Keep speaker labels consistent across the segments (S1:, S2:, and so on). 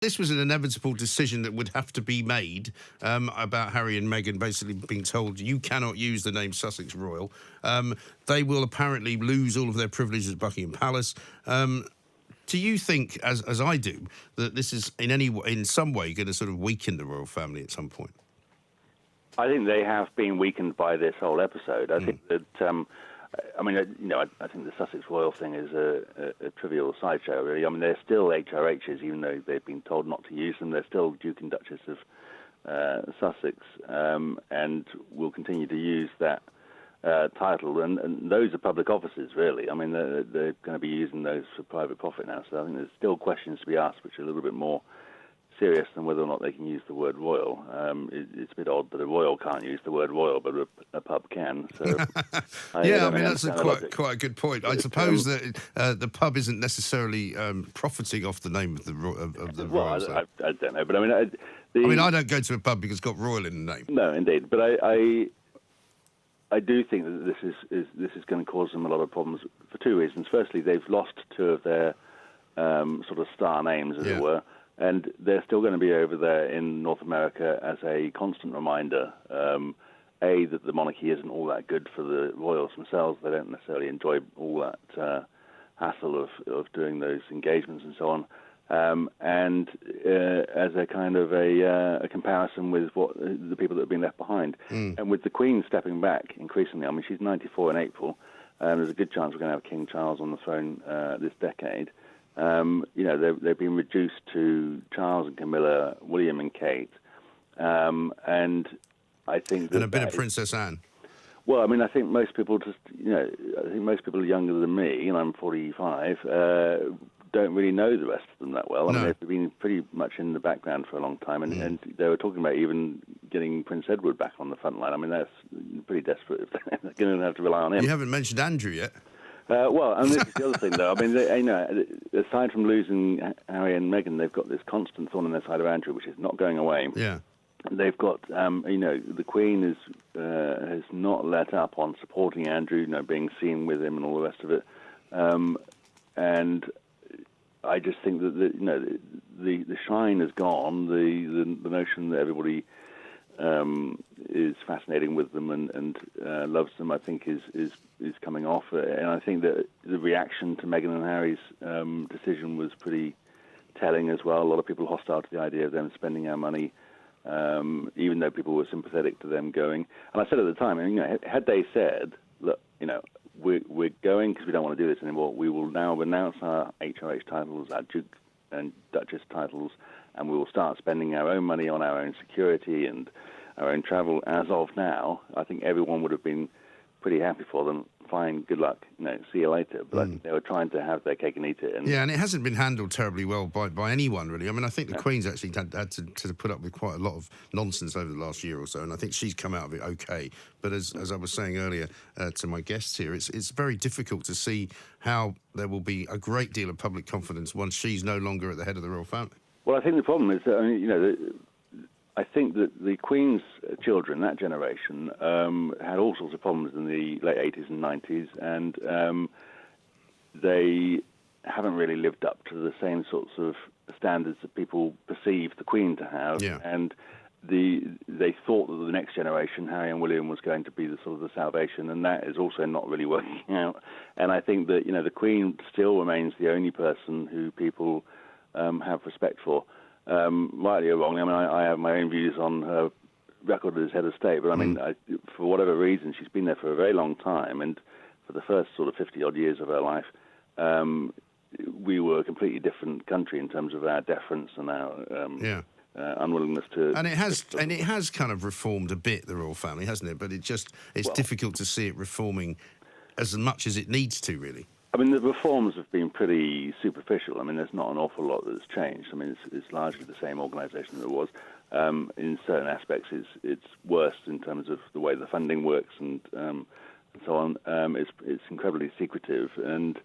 S1: This was an inevitable decision that would have to be made about Harry and Meghan basically being told you cannot use the name Sussex Royal. They will apparently lose all of their privileges at Buckingham Palace. Do you think, as I do, that this is in some way going to sort of weaken the royal family at some point?
S2: I think they have been weakened by this whole episode. I think that, I think the Sussex Royal thing is a trivial sideshow, really. I mean, they're still HRHs, even though they've been told not to use them. They're still Duke and Duchess of Sussex, and will continue to use that title. And those are public offices, really. I mean, they're going to be using those for private profit now. So I think there's still questions to be asked, which are a little bit more serious than whether or not they can use the word royal. It's a bit odd that a royal can't use the word royal, but a pub can. So
S1: that's quite a good point. I suppose that the pub isn't necessarily profiting off the name of the royal.
S2: I don't know, but I
S1: don't go to a pub because it's got royal in the name.
S2: No, indeed, but I do think that this is going to cause them a lot of problems for two reasons. Firstly, they've lost two of their sort of star names, as it were. And they're still going to be over there in North America as a constant reminder, that the monarchy isn't all that good for the royals themselves. They don't necessarily enjoy all that hassle of doing those engagements and so on. And as a kind of a comparison with what the people that have been left behind. And with the Queen stepping back increasingly, I mean, she's 94 in April, and there's a good chance we're going to have King Charles on the throne this decade. They've been reduced to Charles and Camilla, William and Kate, and I think
S1: and a bit of Princess Anne.
S2: Well, I mean, I think most people most people younger than me, and I'm 45, don't really know the rest of them that well. I mean, they've been pretty much in the background for a long time, and they were talking about even getting Prince Edward back on the front line. I mean, that's pretty desperate if they're going to have to rely on him.
S1: You haven't mentioned Andrew yet.
S2: And this is the other thing, though. I mean, aside from losing Harry and Meghan, they've got this constant thorn in their side of Andrew, which is not going away.
S1: Yeah.
S2: They've got, the Queen has not let up on supporting Andrew, being seen with him and all the rest of it. And I just think that the shine has gone. The notion that everybody is fascinating with them and loves them, I think, is coming off. And I think that the reaction to Meghan and Harry's decision was pretty telling as well. A lot of people hostile to the idea of them spending our money, even though people were sympathetic to them going. And I said at the time, had they said, look, we're going because we don't want to do this anymore, we will now renounce our HRH titles, our Duke and Duchess titles, and we will start spending our own money on our own security and our own travel as of now, I think everyone would have been pretty happy for them. Fine, good luck, see you later. But I think they were trying to have their cake and eat it. And
S1: it hasn't been handled terribly well by anyone, really. I mean, I think the Queen's actually had to put up with quite a lot of nonsense over the last year or so, and I think she's come out of it okay. But as I was saying earlier to my guests here, it's very difficult to see how there will be a great deal of public confidence once she's no longer at the head of the royal family.
S2: Well, I think the problem is that, I think that the Queen's children, that generation, had all sorts of problems in the late 80s and 90s, and they haven't really lived up to the same sorts of standards that people perceive the Queen to have.
S1: Yeah.
S2: And they thought that the next generation, Harry and William, was going to be the sort of the salvation, and that is also not really working out. And I think that, the Queen still remains the only person who people have respect for. Rightly or wrongly, I mean, I have my own views on her record as head of state, but I mean, for whatever reason, she's been there for a very long time, and for the first sort of 50-odd years of her life, we were a completely different country in terms of our deference and our unwillingness to...
S1: And it has kind of reformed a bit, the royal family, hasn't it? But it's difficult to see it reforming as much as it needs to, really.
S2: I mean, the reforms have been pretty superficial. I mean, there's not an awful lot that's changed. I mean, it's largely the same organisation that it was. In certain aspects, it's worse in terms of the way the funding works and so on. It's incredibly secretive, and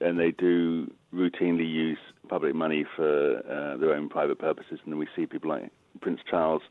S2: they do routinely use public money for their own private purposes. And then we see people like Prince Charles,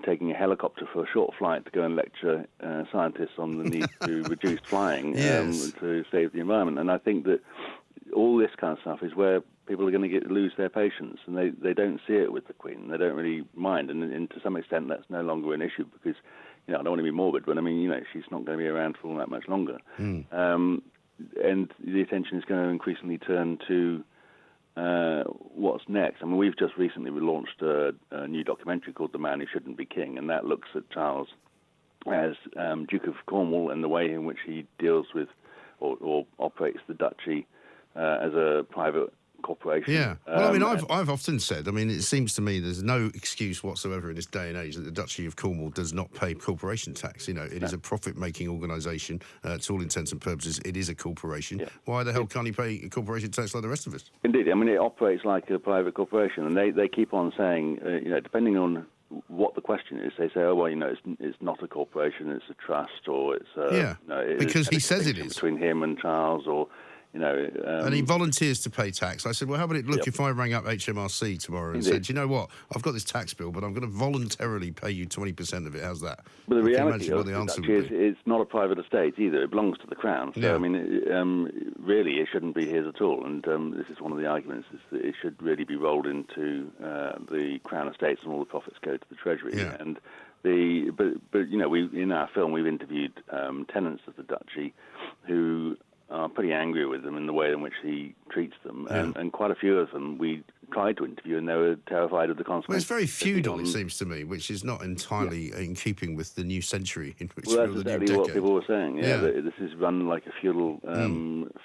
S2: taking a helicopter for a short flight to go and lecture scientists on the need to reduce flying to save the environment. And I think that all this kind of stuff is where people are going to lose their patience, and they don't see it with the Queen. They don't really mind, and to some extent that's no longer an issue because, I don't want to be morbid, but I mean, she's not going to be around for all that much longer. And the attention is going to increasingly turn to what's next. I mean, we've just recently launched a new documentary called The Man Who Shouldn't Be King, and that looks at Charles as Duke of Cornwall and the way in which he deals with or operates the duchy as a private corporation.
S1: Yeah. Well, I mean, I've often said, I mean, it seems to me there's no excuse whatsoever in this day and age that the Duchy of Cornwall does not pay corporation tax. It is a profit-making organisation. To all intents and purposes, it is a corporation. Yeah. Why the hell can't he pay corporation tax like the rest of us?
S2: Indeed. I mean, it operates like a private corporation, and they keep on saying, depending on what the question is, they say, oh, well, it's not a corporation, it's a trust, or it's
S1: because he says it is.
S2: Between him and Charles, or...
S1: and he volunteers to pay tax. I said, well, how would it look if I rang up HMRC tomorrow and said, you know what, I've got this tax bill, but I'm going to voluntarily pay you 20% of it. How's that?
S2: But the reality of the answer is it's not a private estate either. It belongs to the Crown. So, I mean, really, it shouldn't be his at all. And this is one of the arguments, is that it should really be rolled into the Crown estates and all the profits go to the Treasury.
S1: Yeah.
S2: And but we in our film, we've interviewed tenants of the Duchy who are pretty angry with him in the way in which he treats them. Yeah. And quite a few of them we tried to interview, and they were terrified of the consequences.
S1: Well, it's very feudal, it seems to me, which is not entirely in keeping with the new century in which
S2: that's
S1: the
S2: exactly
S1: new decade.
S2: What people were saying. Yeah, this is run like a feudal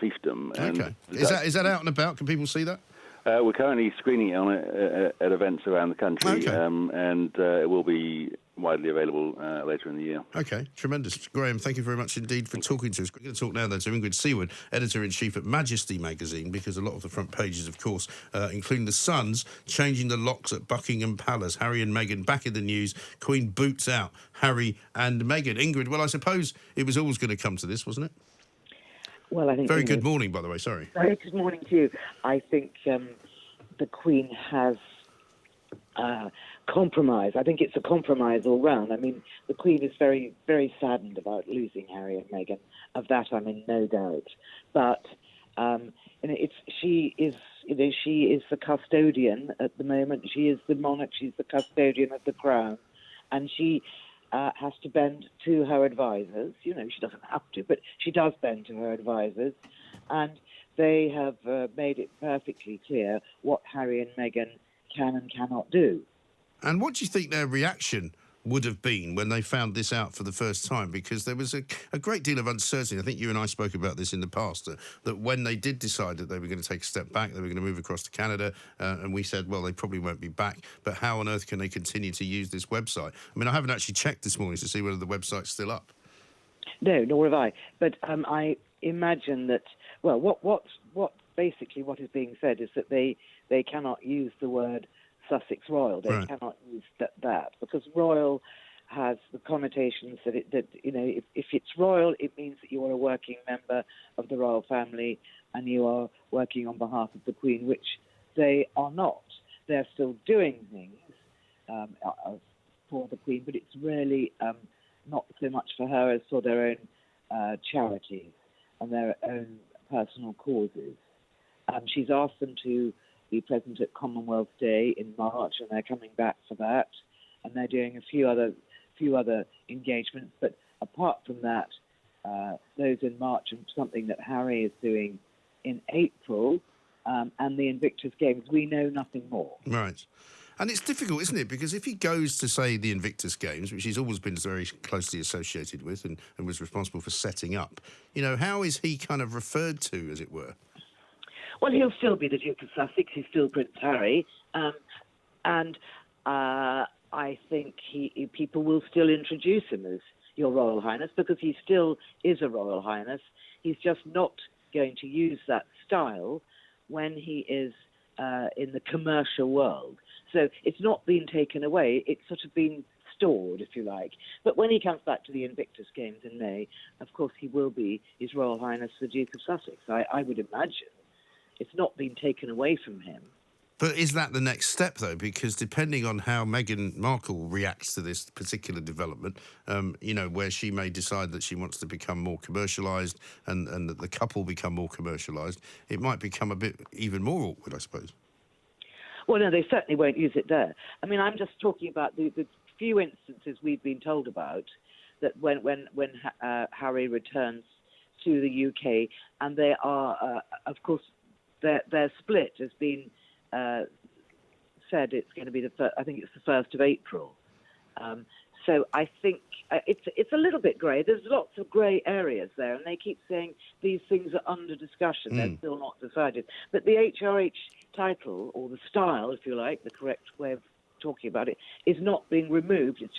S2: fiefdom.
S1: Okay. Is that out and about? Can people see that?
S2: We're currently screening it on at events around the country, and it will be widely available later in the year.
S1: Okay, tremendous. Graham, thank you very much indeed for talking to us. We're going to talk now then to Ingrid Seward, Editor-in-Chief at Majesty Magazine, because a lot of the front pages, of course, including the Sun's changing the locks at Buckingham Palace. Harry and Meghan back in the news. Queen boots out Harry and Meghan. Ingrid, well, I suppose it was always going to come to this, wasn't it?
S3: Well, I think...
S1: Very good morning, by the way, sorry.
S3: Very good morning to you. I think the Queen has compromise. I think it's a compromise all round. I mean, the Queen is very, very saddened about losing Harry and Meghan. Of that, I'm in no doubt. But she is the custodian at the moment. She is the monarch. She's the custodian of the Crown, and she has to bend to her advisors. She doesn't have to, but she does bend to her advisors, and they have made it perfectly clear what Harry and Meghan can and cannot do.
S1: And what do you think their reaction would have been when they found this out for the first time? Because there was a great deal of uncertainty. I think you and I spoke about this in the past, that when they did decide that they were going to take a step back, they were going to move across to Canada, and we said, well, they probably won't be back, but how on earth can they continue to use this website? I mean, I haven't actually checked this morning to see whether the website's still up.
S3: No, nor have I. But I imagine that, well, what basically what is being said is that they cannot use the word Sussex Royal. They cannot use that because Royal has the connotations that if it's Royal, it means that you are a working member of the royal family and you are working on behalf of the Queen, which they are not. They're still doing things for the Queen, but it's really not so much for her as for their own charities and their own personal causes. She's asked them to be present at Commonwealth Day in March, and they're coming back for that. And they're doing a few other engagements. But apart from that, those in March and something that Harry is doing in April, and the Invictus Games, we know nothing more.
S1: Right. And it's difficult, isn't it? Because if he goes to, say, the Invictus Games, which he's always been very closely associated with and was responsible for setting up, how is he kind of referred to, as it were?
S3: Well, he'll still be the Duke of Sussex. He's still Prince Harry. And I think people will still introduce him as Your Royal Highness because he still is a Royal Highness. He's just not going to use that style when he is in the commercial world. So it's not been taken away. It's sort of been stored, if you like. But when he comes back to the Invictus Games in May, of course, he will be His Royal Highness the Duke of Sussex. I would imagine. It's not been taken away from him.
S1: But is that the next step, though? Because depending on how Meghan Markle reacts to this particular development, where she may decide that she wants to become more commercialised and that the couple become more commercialised, it might become a bit even more awkward, I suppose.
S3: Well, no, they certainly won't use it there. I mean, I'm just talking about the few instances we've been told about that when Harry returns to the UK, and they are, of course, their split has been said it's going to be I think it's the 1st of April. So I think it's a little bit grey. There's lots of grey areas there, and they keep saying these things are under discussion. They're still not decided. But the HRH title, or the style, if you like, the correct way of talking about it, is not being removed. It's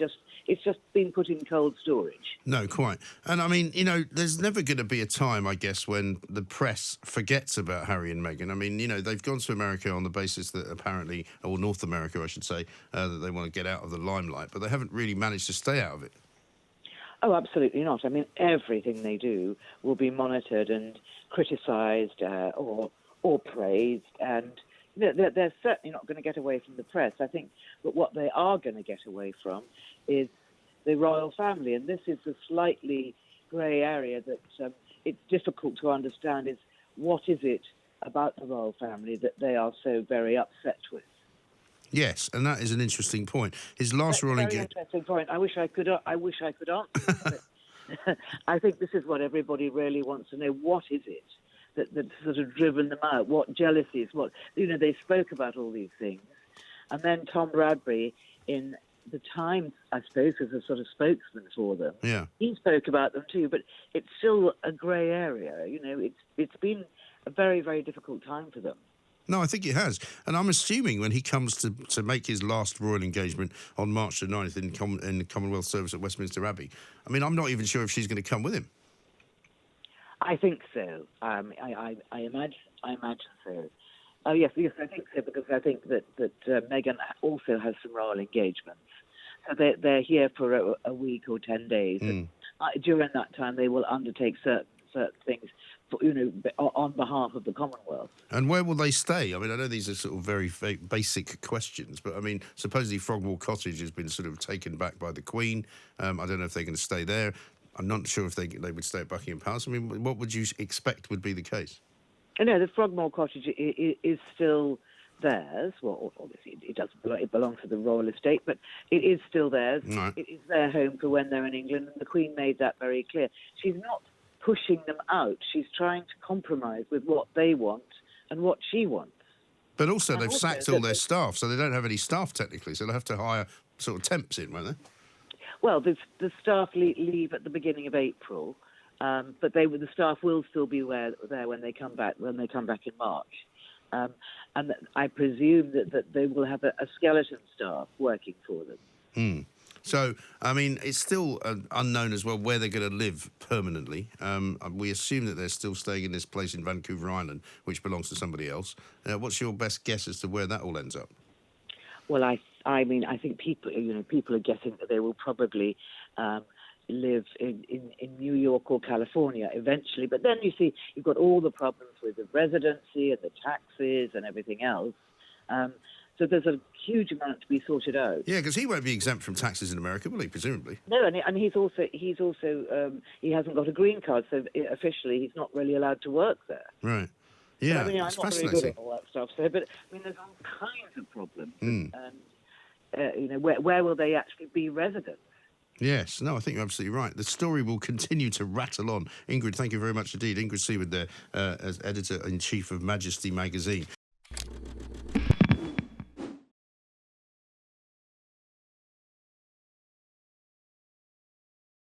S3: just been put in cold storage.
S1: No, quite. And I mean, there's never going to be a time, I guess, when the press forgets about Harry and Meghan. I mean, they've gone to America on the basis that apparently, or North America, I should say, that they want to get out of the limelight, but they haven't really managed to stay out of it.
S3: Oh, absolutely not. I mean, everything they do will be monitored and criticised or praised, and they're certainly not going to get away from the press. I think that what they are going to get away from is the royal family, and this is a slightly grey area that it's difficult to understand. Is what is it about the royal family that they are so very upset with?
S1: Yes, and that is an interesting point. His last royal engagement.
S3: Interesting point. I wish I could answer it. I think this is what everybody really wants to know. What is it that's sort of driven them out? What jealousies? They spoke about all these things, and then Tom Bradbury, in the Times, I suppose, as a sort of spokesman for them.
S1: Yeah,
S3: he spoke about them too, but it's still a grey area. It's been a very, very difficult time for them.
S1: No, I think it has. And I'm assuming when he comes to make his last royal engagement on March the 9th in the Commonwealth service at Westminster Abbey, I mean, I'm not even sure if she's going to come with him.
S3: I think so. I imagine so. Oh, yes, I think so, because I think that Meghan also has some royal engagements. So they're here for a week or 10 days. And during that time, they will undertake certain things, on behalf of the Commonwealth.
S1: And where will they stay? I mean, I know these are sort of very basic questions, but I mean, supposedly Frogmore Cottage has been sort of taken back by the Queen. I don't know if they're going to stay there. I'm not sure if they would stay at Buckingham Palace. I mean, what would you expect would be the case?
S3: No, the Frogmore Cottage is still theirs. Well, obviously it belongs to the royal estate, but it is still theirs.
S1: Right.
S3: It is their home for when they're in England, and the Queen made that very clear. She's not pushing them out. She's trying to compromise with what they want and what she wants.
S1: But also, they've sacked all their staff, so they don't have any staff technically, so they'll have to hire sort of temps in, won't they?
S3: Well, the staff leave at the beginning of April, but the staff will still be there when they come back. When they come back in March, and I presume that they will have a skeleton staff working for them.
S1: So, I mean, it's still unknown as well where they're going to live permanently. We assume that they're still staying in this place in Vancouver Island, which belongs to somebody else. What's your best guess as to where that all ends up?
S3: Well, I mean, I think people are guessing that they will probably live in New York or California eventually. But then you see, you've got all the problems with the residency and the taxes and everything else. So there's a huge amount to be sorted out.
S1: Yeah, because he won't be exempt from taxes in America, will he? Presumably.
S3: No, and he's also he hasn't got a green card, so officially he's not really allowed to work there.
S1: Right. Yeah,
S3: but, I mean,
S1: it's
S3: I'm not
S1: fascinating.
S3: very good at all that stuff. So, but I mean, there's all kinds of problems. Where will they actually be residents?
S1: Yes, no, I think you're absolutely right. The story will continue to rattle on. Ingrid, thank you very much indeed. Ingrid Seward there, as editor-in-chief of Majesty Magazine.